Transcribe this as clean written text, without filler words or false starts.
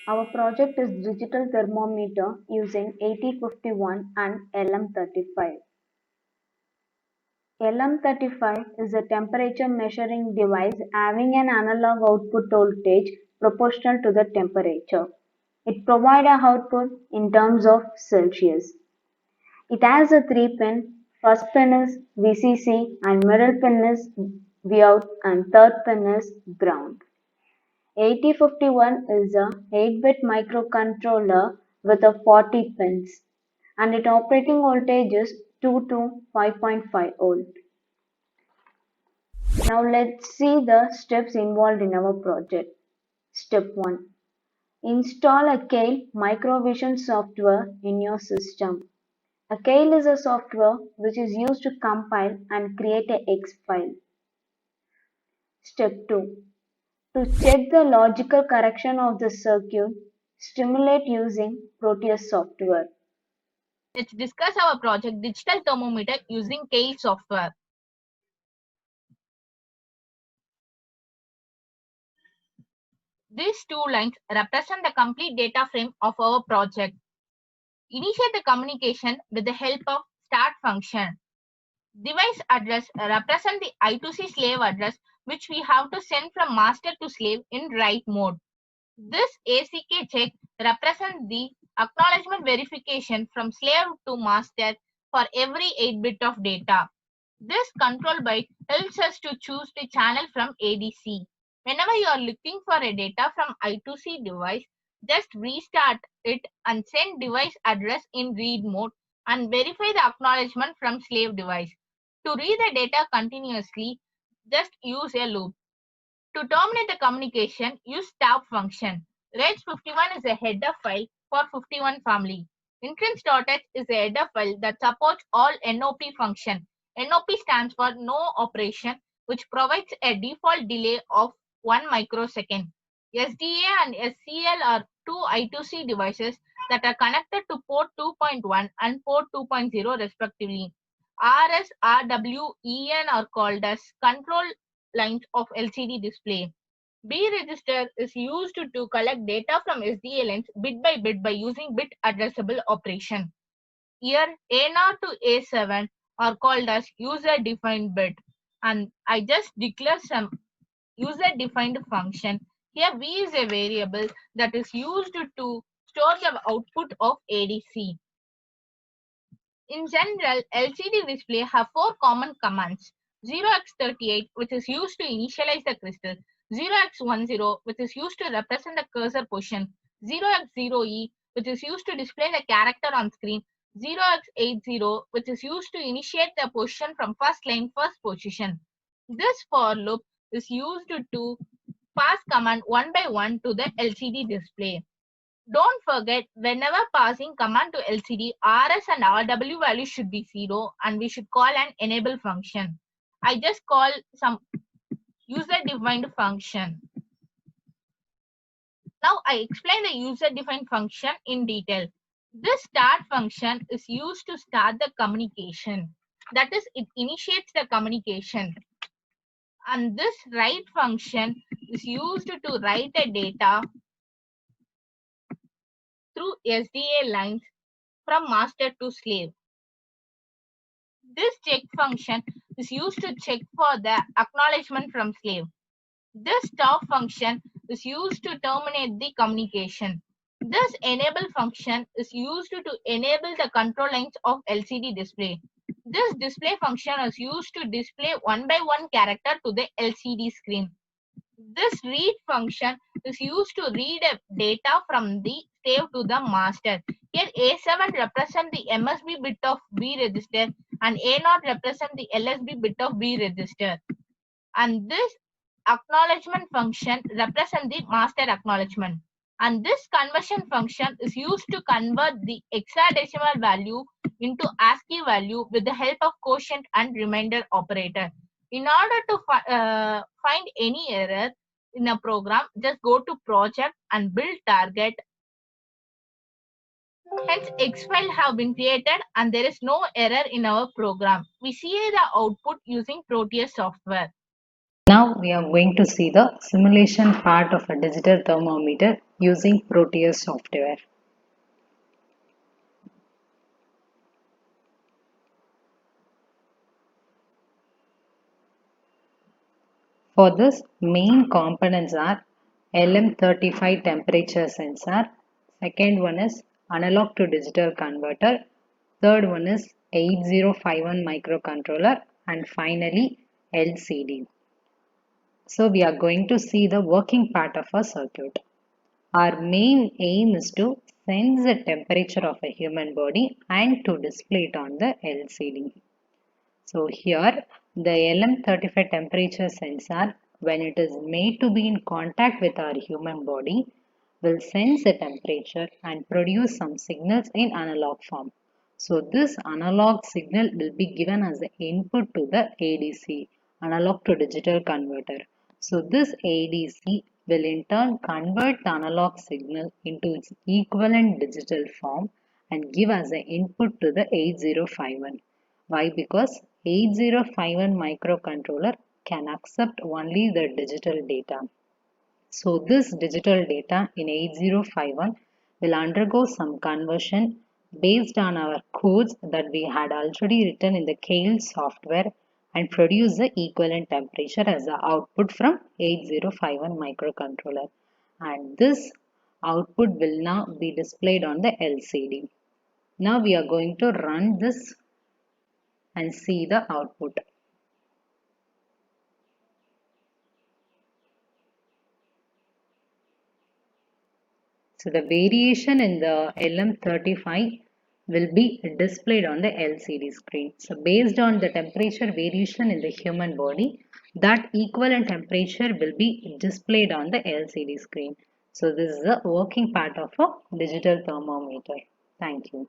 our project is digital thermometer using 8051 and LM35. LM35 is a temperature measuring device having an analog output voltage proportional to the temperature. It provides a output in terms of Celsius. It has a 3-pin, first pin is VCC and middle pin is Vout and third pin is ground. 8051 is a 8-bit microcontroller with a 40 pins and its operating voltage is 2 to 5.5 volt. Now let's see the steps involved in our project. Step 1. Install a Keil Microvision software in your system. A Keil is a software which is used to compile and create a X file. Step 2. To check the logical correction of the circuit, stimulate using Proteus software. Let's discuss our project digital thermometer using Keil software. These two lines represent the complete data frame of our project. Initiate the communication with the help of start function. Device address represent the I2C slave address which we have to send from master to slave in write mode. This ACK check represents the acknowledgement verification from slave to master for every 8-bit of data. This control byte helps us to choose the channel from ADC. Whenever you are looking for a data from I2C device, just restart it and send device address in read mode and verify the acknowledgement from slave device. To read the data continuously, just use a loop. To terminate the communication, use stop function. Reg51 is a header file for 51 family. Intrinsic.h is a header file that supports all NOP function. NOP stands for no operation, which provides a default delay of 1 microsecond. SDA and SCL are two I2C devices that are connected to port 2.1 and port 2.0 respectively. RS, RW, EN are called as control lines of LCD display. B register is used to collect data from SDA lines bit by bit by using bit addressable operation. Here A0 to A7 are called as user defined bit, and I just declare some user defined function. Here V is a variable that is used to store the output of ADC. In general, LCD display have 4 common commands. 0x38, which is used to initialize the crystal, 0x10, which is used to represent the cursor position, 0x0e, which is used to display the character on screen, 0x80, which is used to initiate the position from first line first position. This for loop is used to pass command one by one to the LCD display. Don't forget, whenever passing command to LCD, RS and RW values should be 0 and we should call an enable function. I just call some user-defined function. Now I explain the user-defined function in detail. This start function is used to start the communication. That is, it initiates the communication. And this write function is used to write the data through SDA lines from master to slave. This check function is used to check for the acknowledgement from slave. This stop function is used to terminate the communication. This enable function is used to enable the control lines of LCD display. This display function is used to display one by one character to the LCD screen. This read function is used to read data from the slave to the master. Here A7 represents the MSB bit of B register and A0 represents the LSB bit of B register. And this acknowledgement function represents the master acknowledgement. And this conversion function is used to convert the hexadecimal value into ASCII value with the help of quotient and remainder operator. In order to find any error in a program, just go to project and build target. Hence, X file have been created and there is no error in our program. We see the output using Proteus software. Now we are going to see the simulation part of a digital thermometer using Proteus software. For this, main components are LM35 temperature sensor, second one is analog to digital converter, third one is 8051 microcontroller, and finally LCD. So we are going to see the working part of a circuit. Our main aim is to sense the temperature of a human body and to display it on the LCD. So here the LM35 temperature sensor, when it is made to be in contact with our human body, will sense the temperature and produce some signals in analog form. So this analog signal will be given as the input to the ADC, analog to digital converter. So this ADC will in turn convert the analog signal into its equivalent digital form and give as the input to the 8051. Why? Because 8051 microcontroller can accept only the digital data. So this digital data in 8051 will undergo some conversion based on our codes that we had already written in the Keil software and produce the equivalent temperature as the output from 8051 microcontroller. And this output will now be displayed on the LCD. Now we are going to run this and see the output. So the variation in the LM35 will be displayed on the LCD screen. So based on the temperature variation in the human body, that equivalent temperature will be displayed on the LCD screen. So this is the working part of a digital thermometer. Thank you.